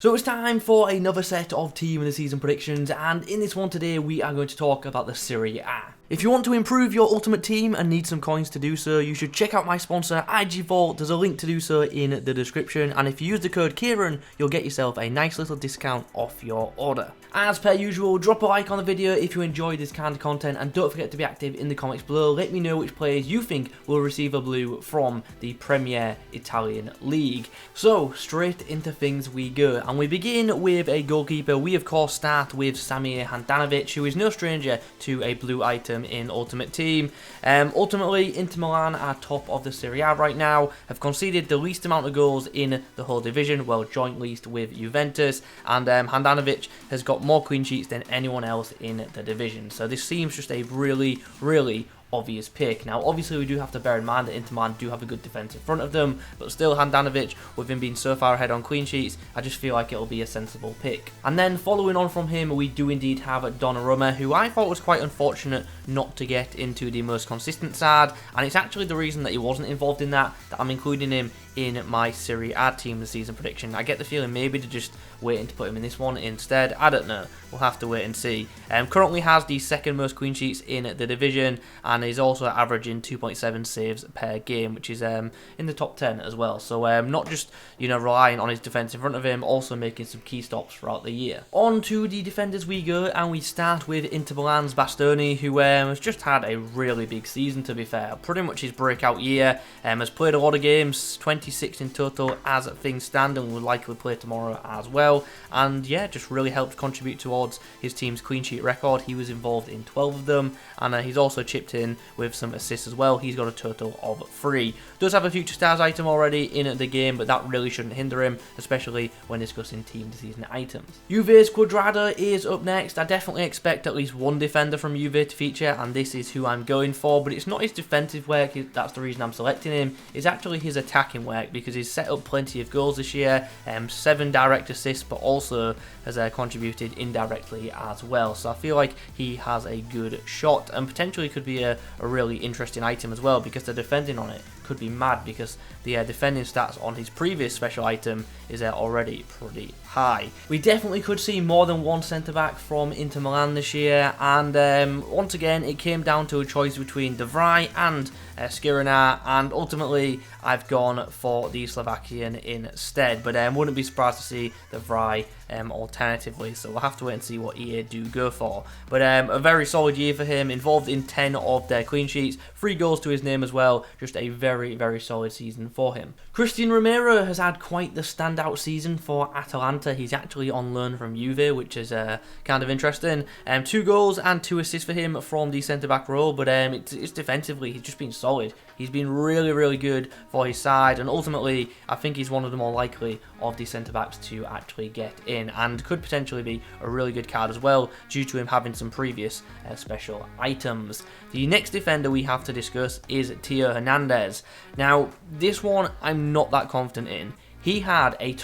So it's time for another set of team of the season predictions, and in this one today we are going to talk about the Serie A. If you want to improve your ultimate team and need some coins to do so, you should check out my sponsor IG Vault. There's a link to do so in the description, and if you use the code Kieran, you'll get yourself a nice little discount off your order. As per usual, drop a like on the video if you enjoy this kind of content, and don't forget to be active in the comments below. Let me know which players you think will receive a blue from the Premier Italian League. So straight into things we go, and we begin with a goalkeeper. We of course start with Samir Handanovic, who is no stranger to a blue item in Ultimate Team. Ultimately, Inter Milan are top of the Serie A right now, have conceded the least amount of goals in the whole division, well, joint least with Juventus, and Handanovic has got more clean sheets than anyone else in the division. So this seems just a really obvious pick. Now obviously we do have to bear in mind that Inter Milan do have a good defence in front of them, but still Handanovic, with him being so far ahead on clean sheets, I just feel like it'll be a sensible pick. And then following on from him, we do indeed have Donnarumma, who I thought was quite unfortunate not to get into the most consistent side, and it's actually the reason that he wasn't involved in that I'm including him in my Serie A team this season prediction. I get the feeling maybe they're just waiting to put him in this one instead. I don't know. We'll have to wait and see. Currently has the second most clean sheets in the division, and is also averaging 2.7 saves per game, which is in the top 10 as well. So not just relying on his defence in front of him, also making some key stops throughout the year. On to the defenders we go, and we start with Inter Milan's Bastoni, who has just had a really big season, to be fair. Pretty much his breakout year. Has played a lot of games, 26 in total as things stand, and will likely play tomorrow as well. And yeah, just really helped contribute towards his team's clean sheet record. He was involved in 12 of them, and he's also chipped in with some assists as well. He's got a total of 3. Does have a future stars item already in the game, but that really shouldn't hinder him, especially when discussing team of the season items. Juve's Cuadrado is up next. I definitely expect at least one defender from Juve to feature, and this is who I'm going for, but it's not his defensive work, that's the reason I'm selecting him. It's actually his attacking work, because he's set up plenty of goals this year, 7 direct assists, but also has contributed indirectly as well. So I feel like he has a good shot, and potentially could be a really interesting item as well, because the defending on it could be mad, because the defending stats on his previous special item is already pretty high. We definitely could see more than one centre-back from Inter Milan this year, and once again it came down to a choice between De Vrij and Skriniar, and ultimately I've gone for the Slovakian instead, but wouldn't be surprised to see De Vrij alternatively, so we'll have to wait and see what EA do go for. But a very solid year for him, involved in 10 of their clean sheets, 3 goals to his name as well, just a very solid season for him. Christian Romero has had quite the standout season for Atalanta. He's actually on loan from Juve, which is kind of interesting. 2 goals and 2 assists for him from the centre-back role, but it's defensively, he's just been solid. He's been really good for his side, and ultimately I think he's one of the more likely of the centre-backs to actually get in, and could potentially be a really good card as well, due to him having some previous special items. The next defender we have to discuss is Theo Hernandez. Now this one I'm not that confident in. He had a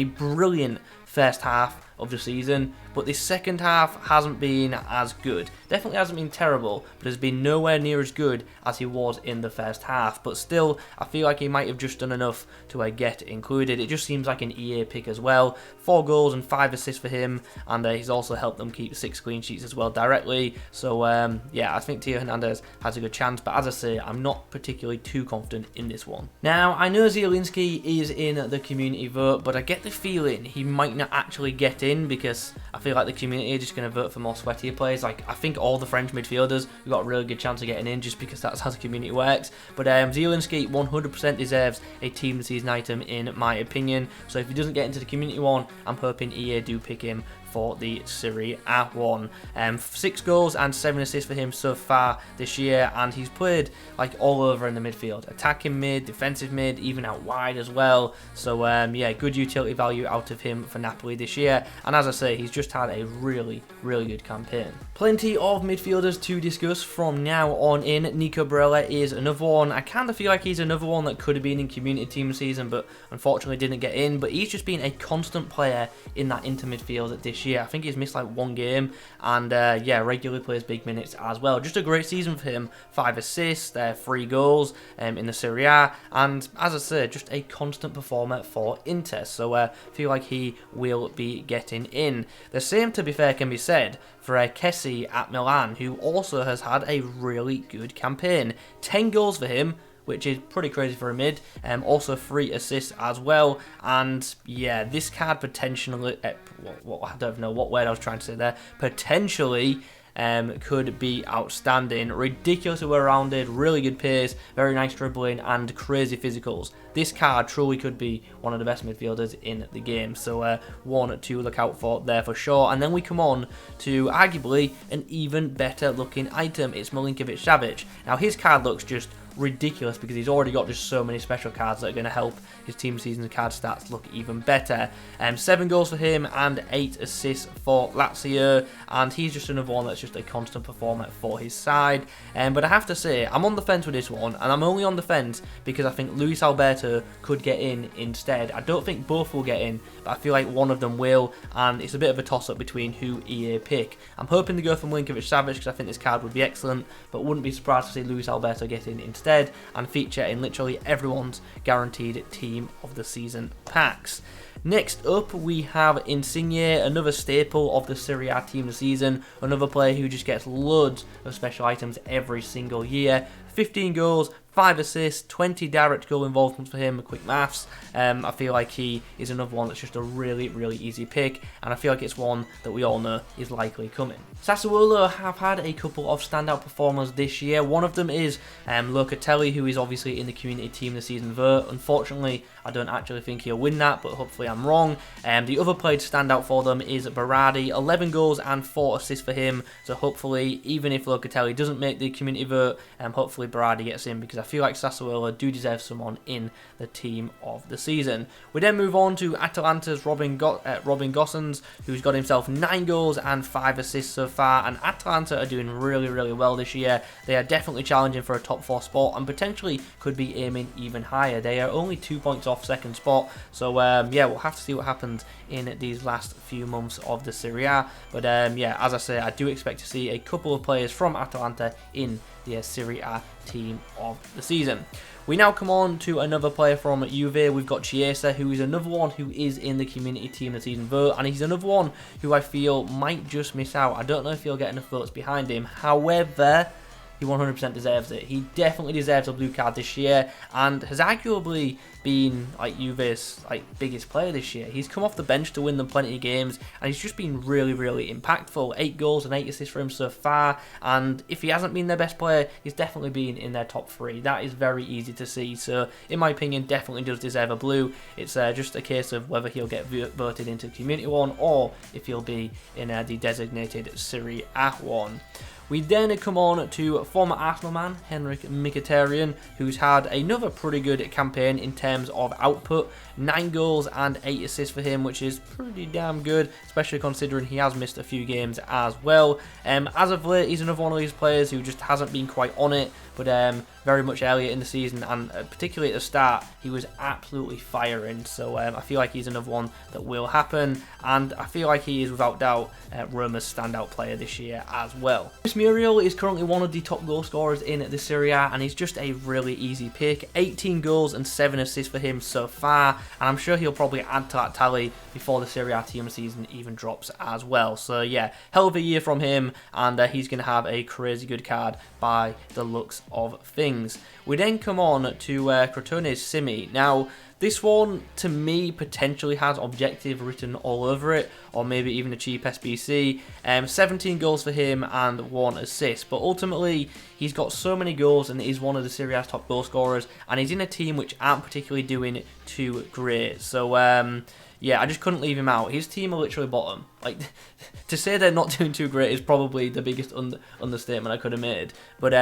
brilliant first half of the season, but the second half hasn't been as good. Definitely hasn't been terrible, but has been nowhere near as good as he was in the first half. But still, I feel like he might have just done enough to get included. It just seems like an EA pick as well. 4 goals and 5 assists for him, and he's also helped them keep 6 clean sheets as well directly. So yeah, I think Theo Hernandez has a good chance, but as I say, I'm not particularly too confident in this one. Now, I know Zielinski is in the community vote, but I get the feeling he might not actually get in, because I feel like the community are just going to vote for more sweatier players. Like, I think all the French midfielders have got a really good chance of getting in, just because that's how the community works. But Zielinski 100% deserves a team of the season item in my opinion. So if he doesn't get into the community one, I'm hoping EA do pick him for the Serie A one. 6 goals and 7 assists for him so far this year, and he's played like all over in the midfield, attacking mid, defensive mid, even out wide as well. So yeah, good utility value out of him for Napoli this year, and as I say, he's just had a really good campaign. Plenty of midfielders to discuss from now on in. Nico Barella is another one. I kind of feel like he's another one that could have been in community team season, but unfortunately didn't get in. But he's just been a constant player in that Inter midfield this year. I think he's missed like one game, and yeah, regularly plays big minutes as well. Just a great season for him. 5 assists, 3 goals in the Serie A, and as I said, just a constant performer for Inter. So I feel like he will be getting in. The same, to be fair, can be said for Kessie at Milan, who also has had a really good campaign. 10 goals for him, which is pretty crazy for a mid. Also 3 assists as well. And yeah, this card potentially, I don't know what word I was trying to say there, potentially could be outstanding. Ridiculously well-rounded, really good pace, very nice dribbling, and crazy physicals. This card truly could be one of the best midfielders in the game, so one to look out for there for sure. And then we come on to arguably an even better looking item. It's MILINKOVIC-SAVIC. Now his card looks just ridiculous because he's already got just so many special cards that are going to help his team season card stats look even better. 7 goals for him and 8 assists for Lazio, and he's just another one that's just a constant performer for his side. But I have to say, I'm on the fence with this one, and I'm only on the fence because I think Luis Alberto could get in instead. I don't think both will get in, but I feel like one of them will, and it's a bit of a toss-up between who EA pick. I'm hoping to go for MILINKOVIC-SAVIC because I think this card would be excellent, but wouldn't be surprised to see Luis Alberto get in instead and feature in literally everyone's guaranteed team of the season packs. Next up, we have Insigne, another staple of the Serie A team of the season, another player who just gets loads of special items every single year. 15 goals, 5 assists, 20 direct goal involvements for him, quick maths. I feel like he is another one that's just a really easy pick, and I feel like it's one that we all know is likely coming. Sassuolo have had a couple of standout performers this year. One of them is Locatelli, who is obviously in the community team this season vote. Unfortunately, I don't actually think he'll win that, but hopefully I'm wrong. The other player to stand out for them is Berardi, 11 goals and 4 assists for him, so hopefully, even if Locatelli doesn't make the community vote, hopefully Berardi gets in, because I feel like Sassuolo do deserve someone in the team of the season. We then move on to Atalanta's Robin Gosens, who's got himself 9 goals and 5 assists so far, and Atalanta are doing really well this year. They are definitely challenging for a top 4 spot and potentially could be aiming even higher. They are only 2 points off second spot, so yeah, we'll have to see what happens in these last few months of the Serie A. But yeah, as I say, I do expect to see a couple of players from Atalanta in the Serie A team of the season. We now come on to another player from Juve. We've got Chiesa, who is another one who is in the community team of the season vote, and he's another one who I feel might just miss out. I don't know if he'll get enough votes behind him. However, he 100% deserves it. He definitely deserves a blue card this year, and has arguably been like Juve's biggest player this year. He's come off the bench to win them plenty of games, and he's just been really impactful. 8 goals and 8 assists for him so far, and if he hasn't been their best player, he's definitely been in their top 3. That is very easy to see, so in my opinion, definitely does deserve a blue. It's just a case of whether he'll get voted into Community 1 or if he'll be in the designated Serie A 1. We then come on to former Arsenal man, Henrik Mkhitaryan, who's had another pretty good campaign in terms of output. 9 goals and 8 assists for him, which is pretty damn good, especially considering he has missed a few games as well. As of late, he's another one of these players who just hasn't been quite on it, but very much earlier in the season, and particularly at the start, he was absolutely firing. So I feel like he's another one that will happen, and I feel like he is without doubt Roma's standout player this year as well. Muriel is currently one of the top goal scorers in the Serie A, and he's just a really easy pick. 18 goals and 7 assists for him so far, and I'm sure he'll probably add to that tally before the Serie A team season even drops as well. So yeah, hell of a year from him, and he's going to have a crazy good card by the looks of things. We then come on to Crotone's Simi. Now, this one, to me, potentially has objective written all over it, or maybe even a cheap SBC. 17 goals for him and 1 assist, but ultimately, he's got so many goals and is one of the Serie A's top goal scorers, and he's in a team which aren't particularly doing too great. So, yeah, I just couldn't leave him out. His team are literally bottom. Like, to say they're not doing too great is probably the biggest understatement I could have made. But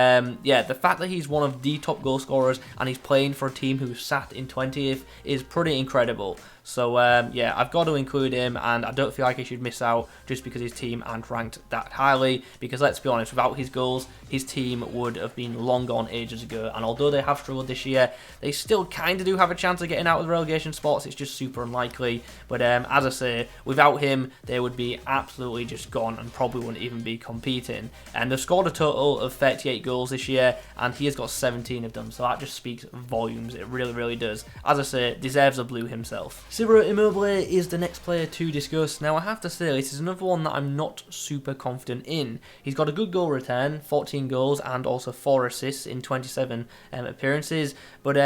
yeah, the fact that he's one of the top goal scorers and he's playing for a team who's sat in 20th is pretty incredible. So yeah, I've got to include him, and I don't feel like he should miss out just because his team aren't ranked that highly, because let's be honest, without his goals, his team would have been long gone ages ago, and although they have struggled this year, they still kind of do have a chance of getting out of the relegation spots. It's just super unlikely, but as I say, without him, they would be absolutely just gone and probably wouldn't even be competing. And they've scored a total of 38 goals this year, and he has got 17 of them, so that just speaks volumes. It really, really does. As I say, deserves a blue himself. Ciro Immobile is the next player to discuss. Now, I have to say, this is another one that I'm not super confident in. He's got a good goal return, 14 goals, and also 4 assists in 27 appearances, but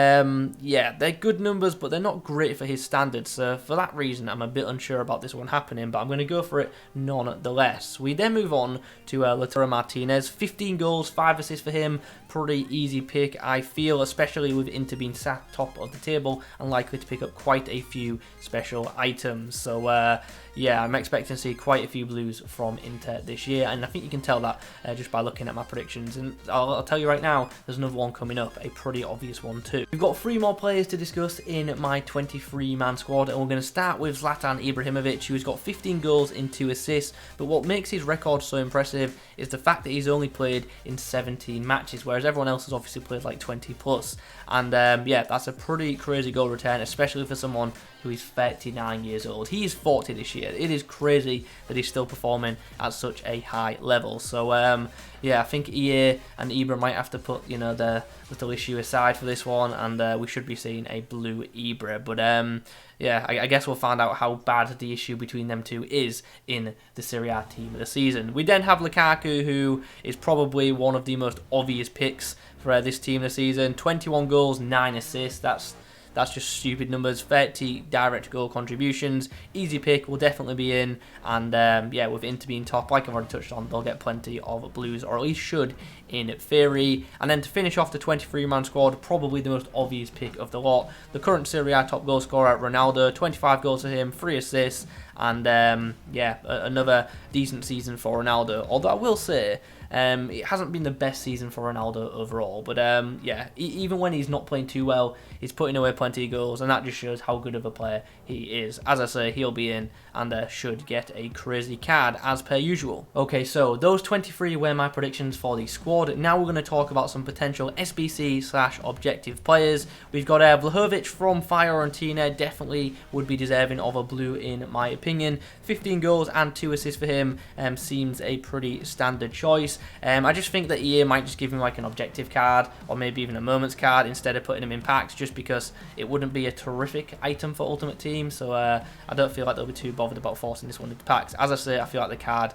yeah, they're good numbers, but they're not great for his standards, so for that reason, I'm a bit unsure about this one happening, but I'm going to go for it nonetheless. We then move on to Lautaro Martinez. 15 goals, 5 assists for him. Pretty easy pick, I feel, especially with Inter being sat top of the table and likely to pick up quite a few special items. So yeah, I'm expecting to see quite a few blues from Inter this year, and I think you can tell that just by looking at my predictions. And I'll tell you right now, there's another one coming up, a pretty obvious one too. We've got 3 more players to discuss in my 23-man squad, and we're going to start with Zlatan Ibrahimovic, who's got 15 goals and 2 assists, but what makes his record so impressive is the fact that he's only played in 17 matches, whereas everyone else has obviously played like 20 plus. And yeah, that's a pretty crazy goal return, especially for someone who is 39 years old. He is 40 this year. It is crazy that he's still performing at such a high level. So yeah, I think EA and Ibra might have to put, you know, the little issue aside for this one, and we should be seeing a blue Ibra. But yeah, I guess we'll find out how bad the issue between them two is in the Serie A team of the season. We then have Lukaku, who is probably one of the most obvious picks for this team this season. 21 goals, 9 assists. That's just stupid numbers. 30 direct goal contributions. Easy pick, will definitely be in. And yeah, with Inter being top, like I've already touched on, they'll get plenty of blues, or at least should, in theory. And then to finish off the 23-man squad, probably the most obvious pick of the lot, the current Serie A top goal scorer, Ronaldo. 25 goals for him, 3 assists. And yeah, another decent season for Ronaldo. Although I will say, it hasn't been the best season for Ronaldo overall, but yeah, even when he's not playing too well, he's putting away plenty of goals, and that just shows how good of a player he is. As I say, he'll be in, and should get a crazy card, as per usual. Okay, so those 23 were my predictions for the squad. Now we're going to talk about some potential SBC/objective players. We've got Vlahovic from Fiorentina, definitely would be deserving of a blue in my opinion. 15 goals and 2 assists for him, seems a pretty standard choice. I just think that EA might just give him like an objective card, or maybe even a moments card, instead of putting him in packs, just because it wouldn't be a terrific item for Ultimate Team. So I don't feel like they'll be too bothered about forcing this one into packs. As I say, I feel like the card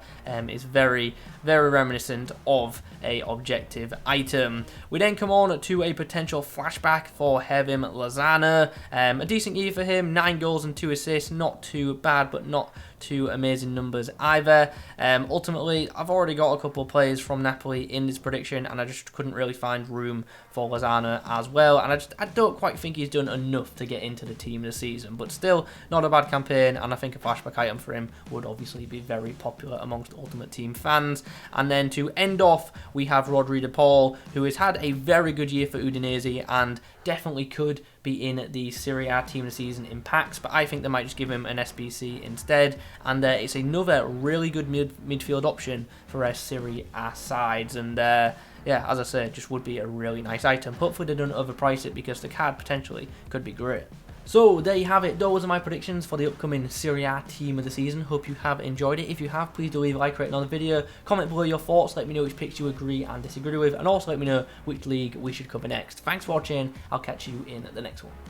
is very, very reminiscent of a objective item. We then come on to a potential flashback for Hervim Lozano. A decent year for him, 9 goals and 2 assists, not too bad, but not too amazing numbers either. Ultimately, I've already got a couple of players from Napoli in this prediction, and I just couldn't really find room for Lozano as well, and I don't quite think he's done enough to get into the team this season, but still not a bad campaign, and I think a flashback item for him would obviously be very popular amongst Ultimate Team fans. And then to end off, we have Rodri de Paul, who has had a very good year for Udinese and definitely could be in the Serie A team of the season in packs, but I think they might just give him an SBC instead, and it's another really good midfield option for our Serie A sides, and yeah, as I said, just would be a really nice item. Hopefully they don't overprice it, because the card potentially could be great. So there you have it. Those are my predictions for the upcoming Serie A team of the season. Hope you have enjoyed it. If you have, please do leave a like, rate on the video. Comment below your thoughts. Let me know which picks you agree and disagree with. And also let me know which league we should cover next. Thanks for watching. I'll catch you in the next one.